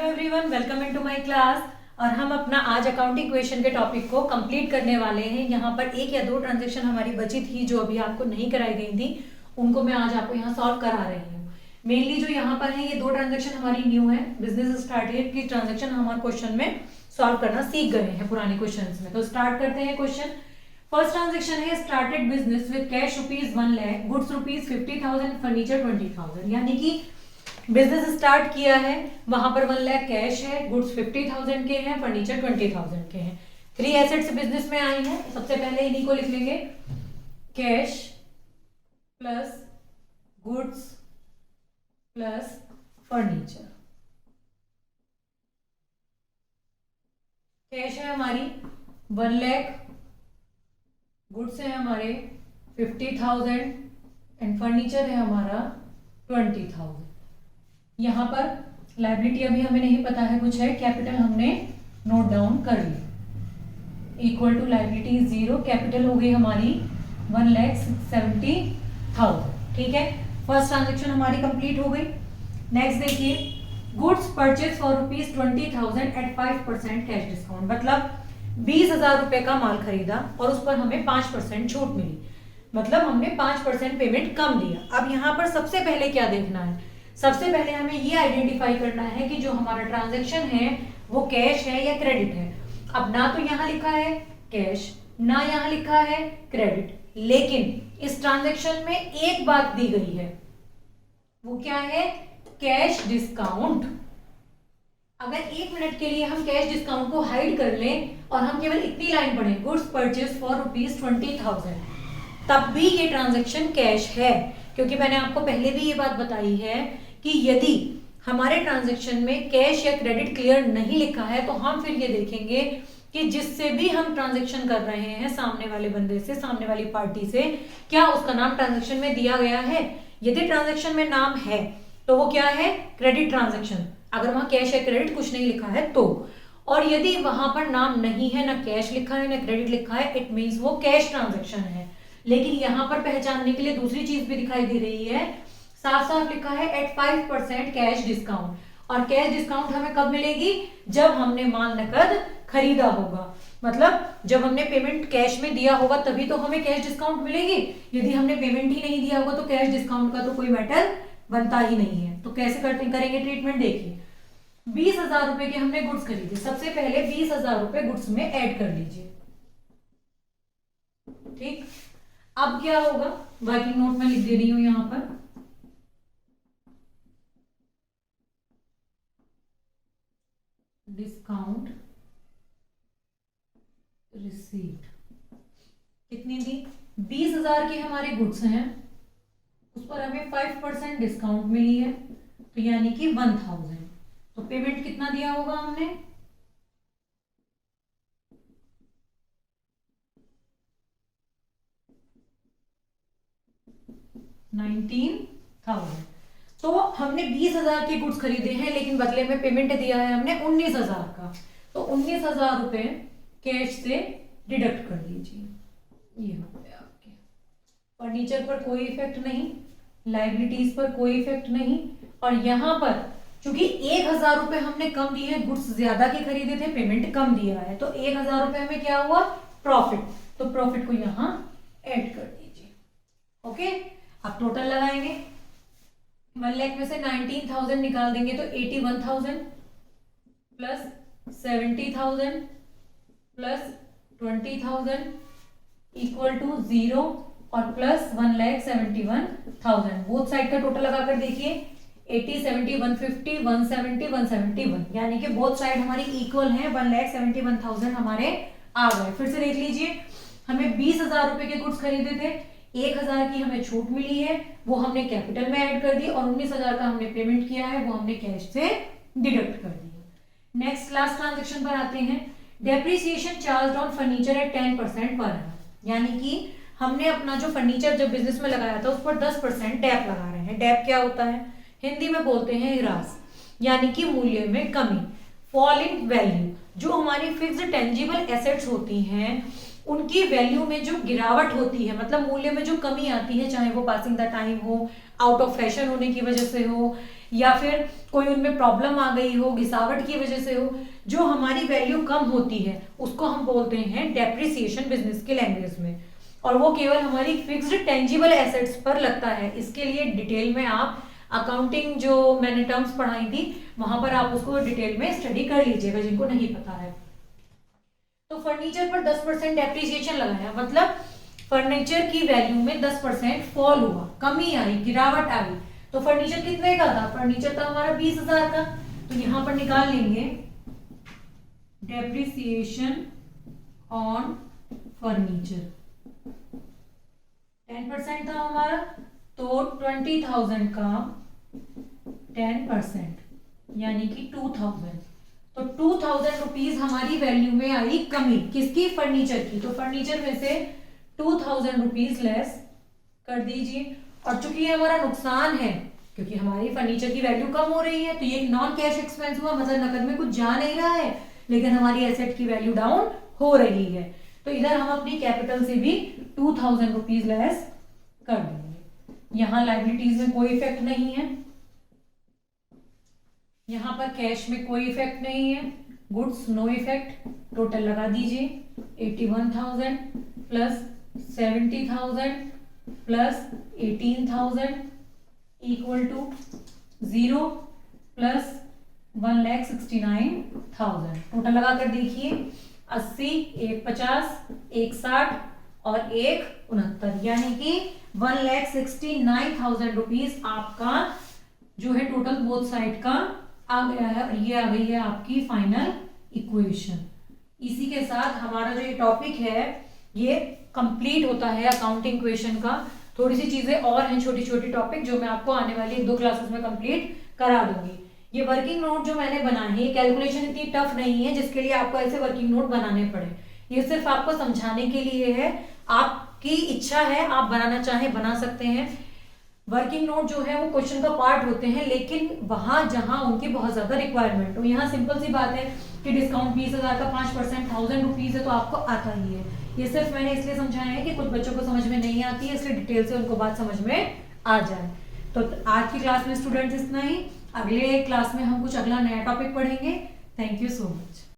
Everyone, welcome into my class. और हम अपना आज अकाउंटिंग इक्वेशन के टॉपिक को कंप्लीट करने वाले हैं। यहाँ पर एक या दो ट्रांजेक्शन हमारी बची थी जो अभी आपको नहीं कराई गई थी, उनको मैं आज आपको यहाँ सॉल्व करा रही हूँ। मेनली जो यहाँ पर है ये दो ट्रांजेक्शन हमारी न्यू है। बिजनेस स्टार्टेड की ट्रांजेक्शन हमारे क्वेश्चन में सॉल्व करना सीख गए हैं पुराने क्वेश्चन में। तो स्टार्ट करते हैं क्वेश्चन। फर्स्ट ट्रांजेक्शन है started business with cash ₹1 lakh, goods ₹50,000, furniture 20,000। यानी कि बिजनेस स्टार्ट किया है, वहां पर 1 लाख कैश है, गुड्स 50,000 के हैं, फर्नीचर 20,000 के हैं। 3 एसेट्स बिजनेस में आई हैं। सबसे पहले इन्हीं को लिख लेंगे, cash plus goods plus furniture. Cash है हमारी 1 लाख, गुड्स है हमारे 50,000 एंड फर्नीचर है हमारा 20,000। यहाँ पर लायबिलिटी अभी हमें नहीं पता है, कुछ है, कैपिटल हमने नोट डाउन कर लिया। इक्वल टू लायबिलिटी 0, कैपिटल हो गई हमारी 1,70,000। ठीक है, फर्स्ट ट्रांजेक्शन हमारी कंप्लीट हो गई। नेक्स्ट देखिए, goods purchase for ₹20,000 at 5% cash discount. मतलब 20,000 रुपए का माल खरीदा और उस पर हमें 5% छूट मिली, मतलब हमने 5% पेमेंट कम दिया। अब यहाँ पर सबसे पहले क्या देखना है, सबसे पहले हमें ये आइडेंटिफाई करना है कि जो हमारा ट्रांजैक्शन है वो कैश है या क्रेडिट है। अब ना तो यहाँ लिखा है कैश, ना यहाँ लिखा है क्रेडिट, लेकिन इस ट्रांजैक्शन में एक बात दी गई है, वो क्या है, कैश डिस्काउंट। अगर 1 मिनट के लिए हम कैश डिस्काउंट को हाइड कर लें और हम केवल इतनी लाइन पढ़ें, गुड्स परचेज फॉर ₹20,000, तब भी ये ट्रांजैक्शन कैश है। क्योंकि मैंने आपको पहले भी ये बात बताई है कि यदि हमारे ट्रांजैक्शन में कैश या क्रेडिट क्लियर नहीं लिखा है तो हम फिर ये देखेंगे कि जिससे भी हम ट्रांजैक्शन कर रहे हैं, सामने वाले बंदे से, सामने वाली पार्टी से, क्या उसका नाम ट्रांजैक्शन में दिया गया है। यदि ट्रांजैक्शन में नाम है तो वो क्या है, क्रेडिट ट्रांजैक्शन। अगर वहां कैश या क्रेडिट कुछ नहीं लिखा है तो, और यदि वहां पर नाम नहीं है, ना कैश लिखा है ना क्रेडिट लिखा है, इट मीन्स वो कैश ट्रांजैक्शन है। लेकिन यहाँ पर पहचानने के लिए दूसरी चीज भी दिखाई दे रही है, साफ साफ लिखा है एट 5% कैश डिस्काउंट। और कैश डिस्काउंट हमें कब मिलेगी, जब हमने माल नकद खरीदा होगा। मतलब जब हमने पेमेंट कैश में दिया होगा तभी तो हमें कैश डिस्काउंट मिलेगी। यदि हमने पेमेंट ही नहीं दिया होगा तो कैश डिस्काउंट का तो कोई मैटर बनता ही नहीं है। तो कैसे करेंगे ट्रीटमेंट, देखिए 20,000 रुपए के हमने गुड्स खरीदे, सबसे पहले 20,000 रुपए गुड्स में ऐड कर लीजिए। ठीक, अब क्या होगा, वर्किंग नोट में लिख दे रही हूं यहां पर, डिस्काउंट रिसीट कितनी थी, 20,000 के हमारे गुड्स हैं, उस पर हमें 5% डिस्काउंट मिली है, तो यानी कि 1,000। तो पेमेंट कितना दिया होगा हमने, 19,000। तो हमने 20,000 के गुड्स खरीदे हैं, लेकिन बदले में पेमेंट दिया है हमने 19,000 का। तो 19,000 रुपए कैश से डिडक्ट कर दीजिए। ये हो गया आपके। फर्नीचर पर कोई इफेक्ट नहीं, लाइबिलिटीज पर कोई इफेक्ट नहीं, और यहां पर चूंकि 1,000 रुपए हमने कम दिए हैं, गुड्स ज्यादा के खरीदे थे, पेमेंट कम दिया है, तो 1,000 रुपए हमें क्या हुआ, प्रॉफिट। तो प्रॉफिट को यहां ऐड कर दीजिए। ओके, अब टोटल लगाएंगे, 1 लाख में से 19,000 निकाल देंगे तो 81,000 प्लस 70,000 प्लस 20,000 इक्वल टू 0 और प्लस 1,71,000। बोथ साइड का टोटल लगाकर देखिए, 80, 70, 150, 170, 171, यानी कि बोथ साइड हमारी इक्वल है, 1,71,000 हमारे आ गए। फिर से देख लीजिए, हमें 20,000 रुपए के गुड्स खरीदे थे, 1,000 की हमें छूट मिली है, वो हमने कैपिटल में ऐड कर दी, और 19,000 का हमने पेमेंट किया है, वो हमने कैश से डिडक्ट कर दिया। नेक्स्ट लास्ट ट्रांजेक्शन पर आते हैं, depreciation charge on furniture at 10% पर annum। यानी कि हमने अपना जो फर्नीचर जब बिजनेस में लगाया था उस पर 10% डैप लगा रहे हैं। डैप क्या होता है, हिंदी में बोलते हैं ह्रास, यानी कि मूल्य में कमी, फॉल इन वैल्यू। जो हमारी फिक्स्ड टेंजिबल एसेट्स होती हैं उनकी वैल्यू में जो गिरावट होती है, मतलब मूल्य में जो कमी आती है, चाहे वो पासिंग द टाइम हो, आउट ऑफ फैशन होने की वजह से हो, या फिर कोई उनमें प्रॉब्लम आ गई हो, गिसावट की वजह से हो, जो हमारी वैल्यू कम होती है उसको हम बोलते हैं डेप्रिसिएशन बिजनेस के लैंग्वेज में, और वो केवल हमारी फिक्स्ड टेंजिबल एसेट्स पर लगता है। इसके लिए डिटेल में आप अकाउंटिंग जो मैंने टर्म्स पढ़ाई थी वहां पर आप उसको डिटेल में स्टडी कर लीजिएगा जिनको नहीं पता है। तो फर्नीचर पर 10% डेप्रिसिएशन लगाया, मतलब फर्नीचर की वैल्यू में 10% फॉल हुआ, कमी आई, गिरावट आई। तो फर्नीचर कितने का था? फर्नीचर था हमारा 20,000 का, तो यहां पर निकाल लेंगे डेप्रिसिएशन ऑन फर्नीचर 10% था हमारा, तो 20,000 का 10% यानी कि 2,000, तो 2,000 रुपीज हमारी वैल्यू में आई कमी, किसकी? फर्नीचर की। तो फर्नीचर में से 2,000 रुपीज लेस कर दीजिए, और चूंकि ये हमारा नुकसान है क्योंकि हमारी फर्नीचर की वैल्यू कम हो रही है, तो ये नॉन कैश एक्सपेंस हुआ, मतलब नकद में कुछ जा नहीं रहा है लेकिन हमारी एसेट की वैल्यू डाउन हो रही है। तो इधर हम अपनी कैपिटल से भी 2,000 रुपीज लेस कर देंगे। यहां लायबिलिटीज में कोई इफेक्ट नहीं है, यहां पर कैश में कोई इफेक्ट नहीं है, गुड्स नो इफेक्ट। टोटल लगा दीजिए 81,000 plus 70,000 plus 18,000 equal to 0 plus 1,69,000। Total लगा कर देखिए 80, 1 50, 1 60 और 1 69, यानी कि 1,69,000 रुपीज आपका जो है टोटल बोथ साइड का आ गया है, और ये आ गई है आपकी फाइनल इक्वेशन। इसी के साथ हमारा जो ये टॉपिक है ये कंप्लीट होता है अकाउंटिंग इक्वेशन का। थोड़ी सी चीजें और हैं, छोटी छोटी टॉपिक, जो मैं आपको आने वाली 1-2 क्लासेस में कंप्लीट करा दूंगी। ये वर्किंग नोट जो मैंने बनाए हैं, ये कैलकुलेशन इतनी टफ नहीं है जिसके लिए आपको ऐसे वर्किंग नोट बनाने पड़े। ये सिर्फ आपको समझाने के लिए है, आपकी इच्छा है, आप बनाना चाहें बना सकते हैं। वर्किंग नोट जो है वो क्वेश्चन का पार्ट होते हैं, लेकिन वहां जहां उनकी बहुत ज्यादा रिक्वायरमेंट हो। यहाँ सिंपल सी बात है कि डिस्काउंट 20,000 का 5% 1,000 रुपीज है, तो आपको आता ही है। ये सिर्फ मैंने इसलिए समझाया है कि कुछ बच्चों को समझ में नहीं आती है, इसलिए डिटेल से उनको बात समझ में आ जाए। तो आज की क्लास में स्टूडेंट्स इतना ही, अगले क्लास में हम कुछ अगला नया टॉपिक पढ़ेंगे। Thank you so much.